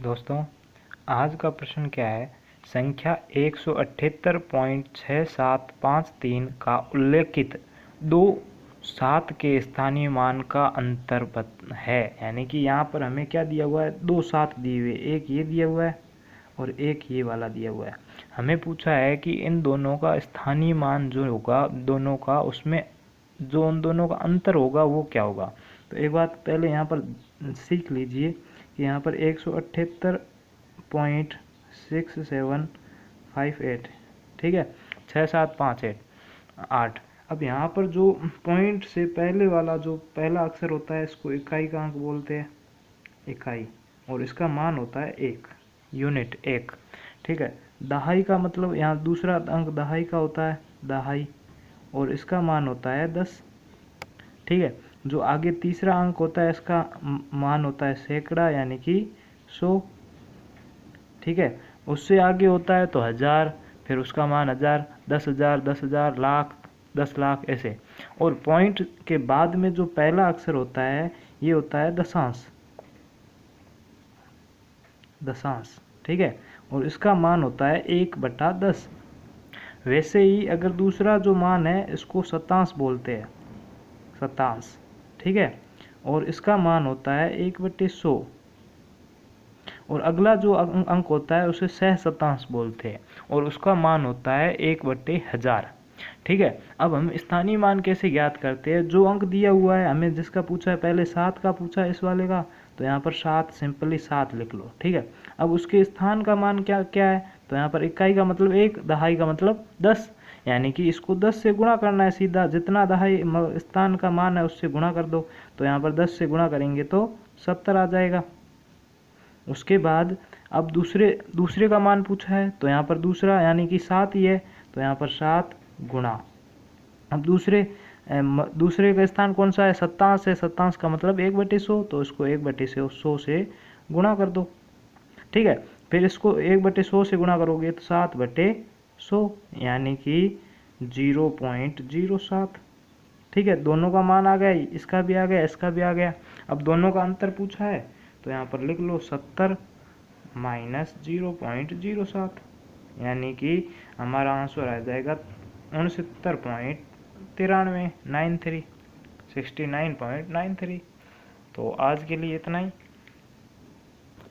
दोस्तों, आज का प्रश्न क्या है। संख्या 178.6753 का उल्लेखित दो 7 के स्थानीय मान का अंतर है। यानी कि यहाँ पर हमें क्या दिया हुआ है, दो 7 दिए हुए, एक ये दिया हुआ है और एक ये वाला दिया हुआ है। हमें पूछा है कि इन दोनों का स्थानीय मान जो होगा दोनों का, उसमें जो उन दोनों का अंतर होगा वो क्या होगा। तो एक बात पहले यहाँ पर सीख लीजिए कि यहाँ पर 178.6758, ठीक है, 67588। अब यहाँ पर जो पॉइंट से पहले वाला जो पहला अक्षर होता है इसको इकाई का अंक बोलते हैं, इकाई, और इसका मान होता है 1, यूनिट 1, ठीक है। दहाई का मतलब यहाँ दूसरा अंक दहाई का होता है, दहाई, और इसका मान होता है 10, ठीक है। जो आगे तीसरा अंक होता है इसका मान होता है सैकड़ा, यानी कि 100, ठीक है। उससे आगे होता है तो 1000, फिर उसका मान 1000, 10,000, 10,000, लाख, 10 लाख, ऐसे। और पॉइंट के बाद में जो पहला अक्षर होता है ये होता है दशांश, दशांश, ठीक है, और इसका मान होता है 1/10। वैसे ही अगर दूसरा जो मान है इसको शतांश बोलते हैं, शतांश, ठीक है, और इसका मान होता है 1/100। और अगला जो अंक होता है उसे सह शतांश बोलते हैं और उसका मान होता है 1/1000, ठीक है। अब हम स्थानीय मान कैसे ज्ञात करते हैं। जो अंक दिया हुआ है हमें, जिसका पूछा है, पहले 7 का पूछा है इस वाले का, तो यहाँ पर 7 सिंपली 7 लिख लो, ठीक है। अब उसके स्थान का मान क्या क्या है, तो यहाँ पर इकाई का मतलब 1, दहाई का मतलब 10, यानी कि इसको 10 से गुणा करना है सीधा, जितना दहाई स्थान का मान है उससे गुणा कर दो। तो यहाँ पर 10 से गुणा करेंगे तो 70 आ जाएगा। उसके बाद अब दूसरे का मान पूछा है तो यहाँ पर दूसरा यानी कि 7 ही है, तो यहाँ पर 7 गुणा। अब दूसरे का स्थान कौन सा है, शतांश है, शतांश का मतलब 1/100, तो इसको 1/100 से गुणा कर दो, ठीक है। फिर इसको 1/100 से गुणा करोगे तो 7/100, यानी कि 0.07, ठीक है। दोनों का मान आ गया, इसका भी आ गया, इसका भी आ गया। अब दोनों का अंतर पूछा है तो यहाँ पर लिख लो 70 माइनस 0.07, यानी कि हमारा आंसर आ जाएगा 69.93, 69.93। तो आज के लिए इतना ही।